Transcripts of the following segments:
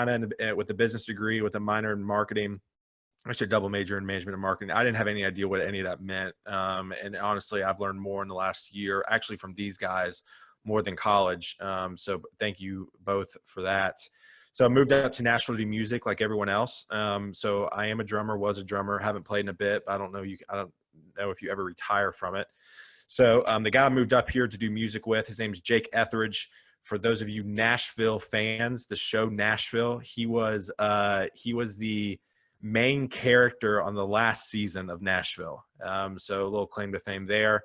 Carolina with a business degree with a minor in marketing. Actually, a double major in management and marketing. I didn't have any idea what any of that meant. And honestly, I've learned more in the last year, actually from these guys, more than college. So thank you both for that. So I moved out to Nashville to do music like everyone else. So I am a drummer, was a drummer, haven't played in a bit. But I don't know if you ever retire from it. So the guy I moved up here to do music with, his name's Jake Etheridge. For those of you Nashville fans, the show Nashville, he was the main character on the last season of Nashville. So a little claim to fame there.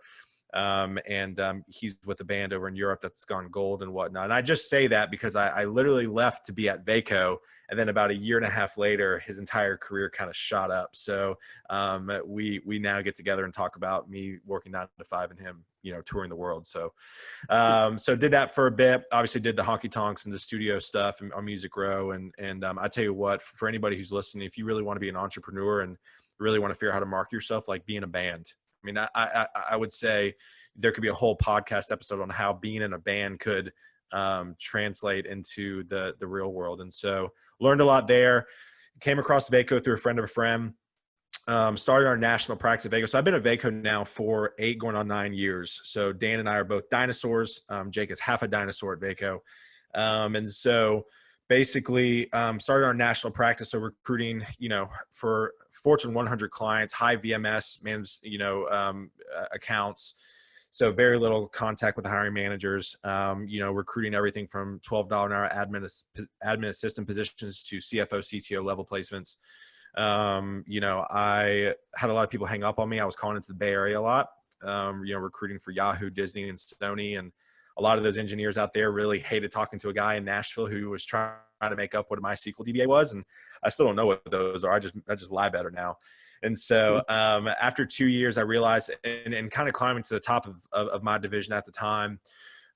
He's with a band over in Europe that's gone gold and whatnot. And I just say that because I literally left to be at Vaco, and then about a year and a half later, his entire career kind of shot up. So we now get together and talk about me working 9 to 5 and him, touring the world. So did that for a bit. Obviously did the honky tonks and the studio stuff and on Music Row. And I tell you what, for anybody who's listening, if you really want to be an entrepreneur and really want to figure out how to market yourself, like be in a band. I mean, I would say there could be a whole podcast episode on how being in a band could translate into the real world. And so learned a lot there. Came across Vaco through a friend of a friend. Started our national practice at Vaco. So I've been at Vaco now for 8 going on 9 years. So Dan and I are both dinosaurs. Jake is half a dinosaur at Vaco. And so basically started our national practice. So recruiting, for Fortune 100 clients, high VMS, managed, accounts. So very little contact with the hiring managers, recruiting everything from $12 an hour admin assistant positions to CFO, CTO level placements. I had a lot of people hang up on me. I was calling into the Bay Area a lot, recruiting for Yahoo, Disney, and Sony. And a lot of those engineers out there really hated talking to a guy in Nashville who was trying to make up what a MySQL DBA was. And I still don't know what those are. I just lie better now. And so after 2 years, I realized and kind of climbing to the top of my division at the time.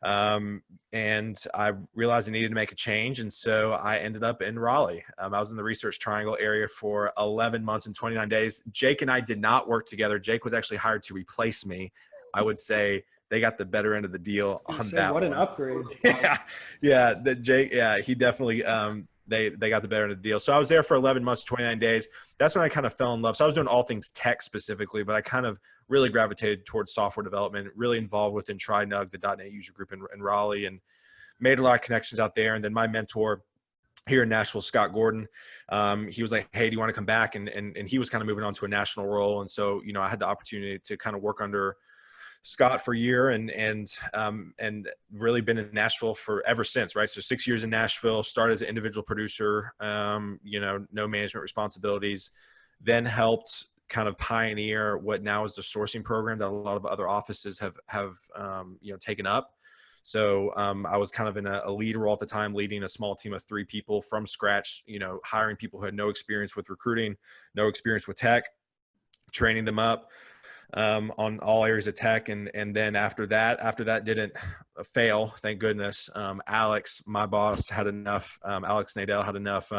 And I realized I needed to make a change. And so I ended up in Raleigh. I was in the Research Triangle area for 11 months and 29 days. Jake and I did not work together. Jake was actually hired to replace me. I would say they got the better end of the deal on that. What an upgrade. Jake, he definitely, they got the better end of the deal. So I was there for 11 months, 29 days. That's when I kind of fell in love. So I was doing all things tech specifically, but I kind of really gravitated towards software development, really involved within TriNug, the .NET user group in Raleigh, and made a lot of connections out there. And then my mentor here in Nashville, Scott Gordon, he was like, hey, do you want to come back? And he was kind of moving on to a national role. And so, I had the opportunity to kind of work under Scott for a year and really been in Nashville for ever since, right? So 6 years in Nashville, started as an individual producer, no management responsibilities, then helped kind of pioneer what now is the sourcing program that a lot of other offices have taken up. So I was kind of in a lead role at the time, leading a small team of 3 people from scratch, hiring people who had no experience with recruiting, no experience with tech, training them up on all areas of tech. And then after that didn't fail, thank goodness. Alex, my boss, had enough, Alex Nadell had enough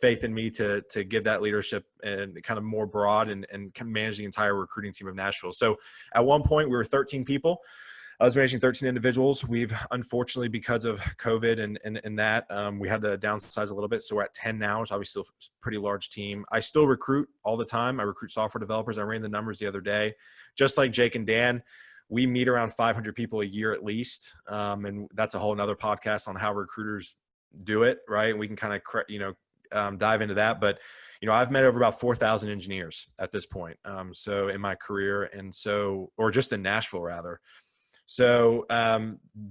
faith in me to give that leadership and kind of more broad and manage the entire recruiting team of Nashville. So at one point we were 13 people. I was managing 13 individuals. We've unfortunately, because of COVID and that, we had to downsize a little bit. So we're at 10 now. So obviously still a pretty large team. I still recruit all the time. I recruit software developers. I ran the numbers the other day. Just like Jake and Dan, we meet around 500 people a year at least. And that's a whole nother podcast on how recruiters do it, right? We can kind of, dive into that. But, I've met over about 4,000 engineers at this point. So in my career, or just in Nashville rather. So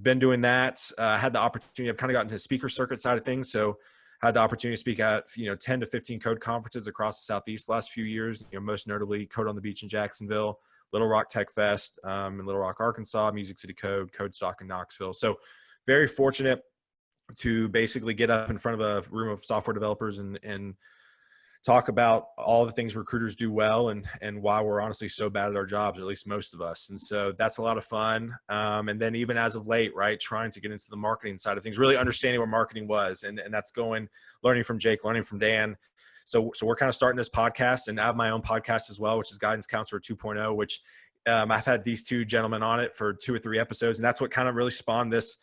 been doing that. Had the opportunity, I've kind of gotten to the speaker circuit side of things. So had the opportunity to speak at 10 to 15 code conferences across the Southeast the last few years, most notably Code on the Beach in Jacksonville, Little Rock Tech Fest in Little Rock, Arkansas, Music City Code, Codestock in Knoxville. So very fortunate to basically get up in front of a room of software developers and talk about all the things recruiters do well and why we're honestly so bad at our jobs, at least most of us. And so that's a lot of fun. And then even as of late, right, trying to get into the marketing side of things, really understanding what marketing was. And that's learning from Jake, learning from Dan. So we're kind of starting this podcast, and I have my own podcast as well, which is Guidance Counselor 2.0, which I've had these 2 gentlemen on it for 2 or 3 episodes. And that's what kind of really spawned this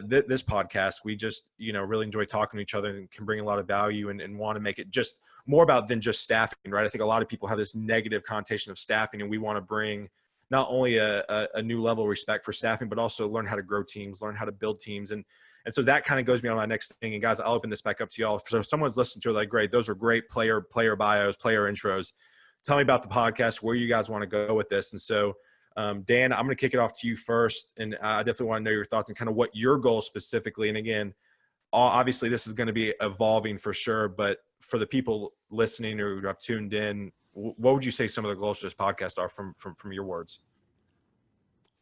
this podcast. We just, really enjoy talking to each other and can bring a lot of value and want to make it just more about than just staffing, right? I think a lot of people have this negative connotation of staffing, and we want to bring not only a new level of respect for staffing, but also learn how to grow teams, learn how to build teams. And so that kind of goes me on my next thing. And guys, I'll open this back up to y'all. So if someone's listening to it, like, great, those are great player bios, player intros. Tell me about the podcast, where you guys want to go with this. And so, Dan, I'm going to kick it off to you first. And I definitely want to know your thoughts on kind of what your goals specifically. And again, obviously this is going to be evolving for sure, but for the people listening or who have tuned in, what would you say some of the goals to this podcast are from your words?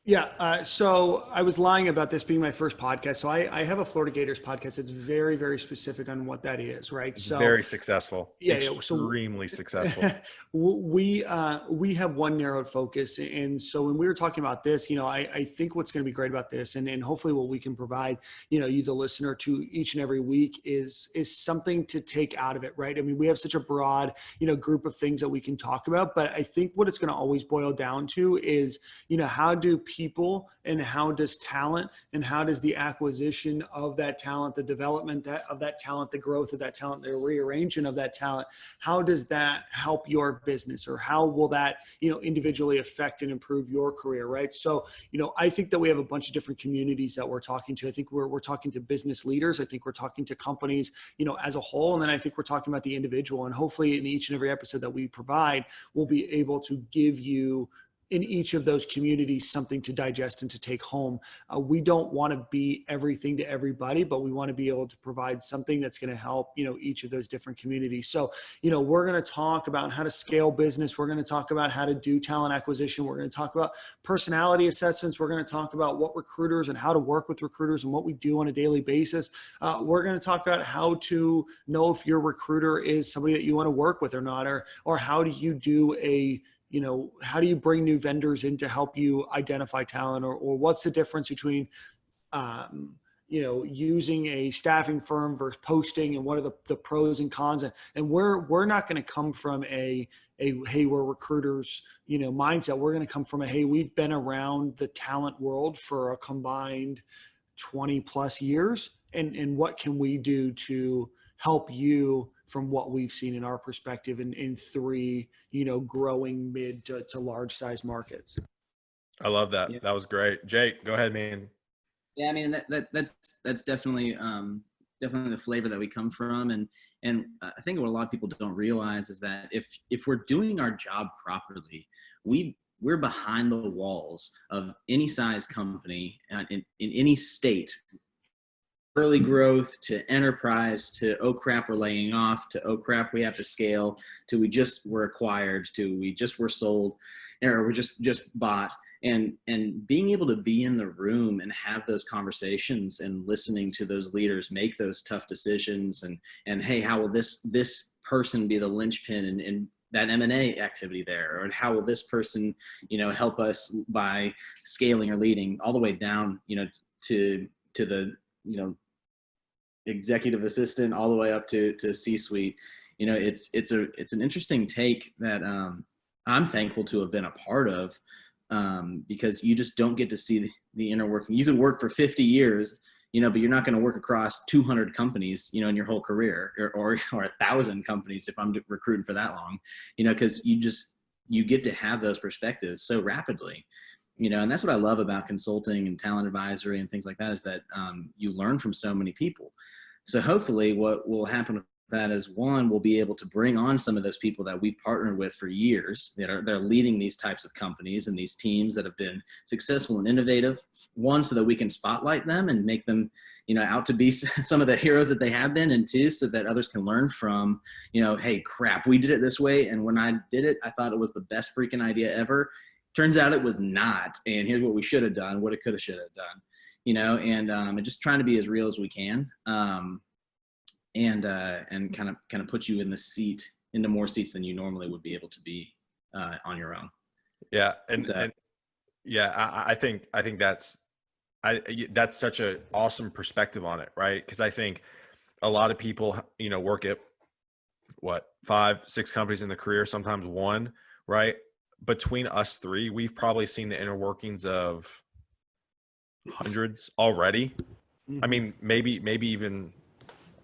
Yeah. So I was lying about this being my first podcast. So I have a Florida Gators podcast. It's very, very specific on what that is, right? It's very successful. Yeah. Extremely successful. We have one narrowed focus. And so when we were talking about this, I think what's going to be great about this and hopefully what we can provide, you, the listener, to each and every week is something to take out of it, right? I mean, we have such a broad, group of things that we can talk about, but I think what it's going to always boil down to is, how do people and how does talent and how does the acquisition of that talent, the development of that talent, the growth of that talent, the rearrangement of that talent, how does that help your business, or how will that, individually affect and improve your career, right? So, I think that we have a bunch of different communities that we're talking to. I think we're talking to business leaders. I think we're talking to companies, as a whole. And then I think we're talking about the individual. And hopefully in each and every episode that we provide, we'll be able to give you in each of those communities something to digest and to take home. We don't want to be everything to everybody, but we want to be able to provide something that's going to help, each of those different communities. So, we're going to talk about how to scale business. We're going to talk about how to do talent acquisition. We're going to talk about personality assessments. We're going to talk about what recruiters and how to work with recruiters and what we do on a daily basis. We're going to talk about how to know if your recruiter is somebody that you want to work with or not, or how do you do how do you bring new vendors in to help you identify talent, or what's the difference between, using a staffing firm versus posting, and what are the pros and cons? And we're not going to come from a, hey, we're recruiters, mindset. We're going to come from a, hey, we've been around the talent world for a combined 20 plus years. And what can we do to help you from what we've seen in our perspective in three, growing mid to large size markets. I love that. Yeah. That was great. Jake, go ahead, man. Yeah, I mean, that's definitely the flavor that we come from. And I think what a lot of people don't realize is that if we're doing our job properly, we're behind the walls of any size company in any state, early growth to enterprise to, oh crap, we're laying off, to, oh crap, we have to scale, to we just were acquired, to we just were sold, or we just bought. And being able to be in the room and have those conversations and listening to those leaders make those tough decisions, and hey, how will this person be the linchpin in that M&A activity there, or how will this person, help us by scaling or leading, all the way down, to the, executive assistant, all the way up to C-suite. It's an interesting take that I'm thankful to have been a part of, because you just don't get to see the inner working. You could work for 50 years, but you're not going to work across 200 companies, in your whole career, or 1,000 companies if I'm recruiting for that long, because you get to have those perspectives so rapidly. And that's what I love about consulting and talent advisory and things like that, is that you learn from so many people. So hopefully what will happen with that is, one, we'll be able to bring on some of those people that we've partnered with for years that are leading these types of companies and these teams that have been successful and innovative. One, so that we can spotlight them and make them, out to be some of the heroes that they have been, and two, so that others can learn from, hey, crap, we did it this way. And when I did it, I thought it was the best freaking idea ever. Turns out it was not, and here's what we should have done, what it could have, should have done, and just trying to be as real as we can, and kind of put you into more seats than you normally would be able to be on your own. Yeah, and yeah, I think that's such an awesome perspective on it, right? Because I think a lot of people, work at 5-6 companies in the career, sometimes one, right? Between us three, we've probably seen the inner workings of hundreds already. I mean, maybe even,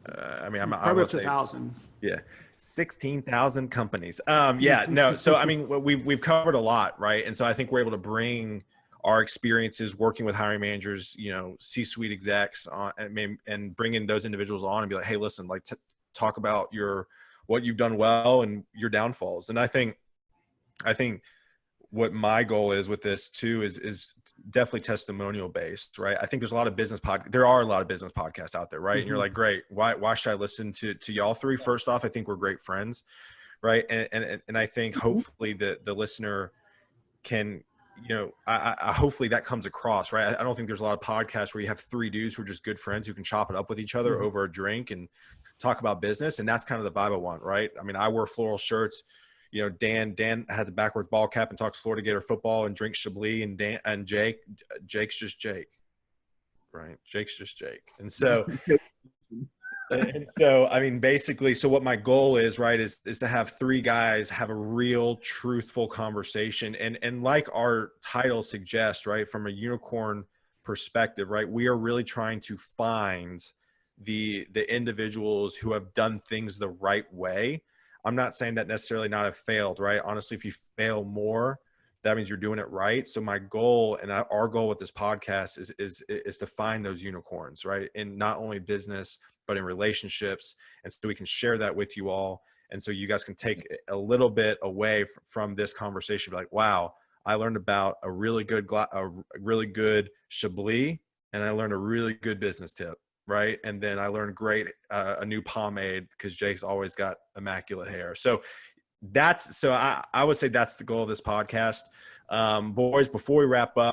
I mean, I probably will up to say, 1,000. yeah, 16,000 companies. Yeah, no. So, I mean, we've covered a lot, right? And so I think we're able to bring our experiences working with hiring managers, you know, C-suite execs on, and bring in those individuals on and be like, hey, listen, like talk about what you've done well and your downfalls. And I think what my goal is with this too is definitely testimonial based, right? I think there are a lot of business podcasts out there, right? And you're like, great, why should I listen to y'all three? First off, I think we're great friends, right? And I think hopefully the listener can, you know, I hopefully that comes across, right? I don't think there's a lot of podcasts where you have three dudes who are just good friends who can chop it up with each other over a drink and talk about business. And that's kind of the vibe I want, right? I mean, I wear floral shirts. You know, Dan has a backwards ball cap and talks Florida Gator football and drinks Chablis, and Jake's just Jake, right? Jake's just Jake. And so, I mean, basically, so what my goal is, right, is to have three guys have a real truthful conversation. And like our title suggests, right, from a unicorn perspective, right, we are really trying to find the individuals who have done things the right way. I'm not saying that necessarily not have failed, right? Honestly, if you fail more, that means you're doing it right. So my goal and our goal with this podcast is to find those unicorns, right? In not only business, but in relationships. And so we can share that with you all. And so you guys can take a little bit away from this conversation. Be like, wow, I learned about a really good Chablis, and I learned a really good business tip. Right. And then I learned a new pomade because Jake's always got immaculate hair. So I would say that's the goal of this podcast. Boys, before we wrap up,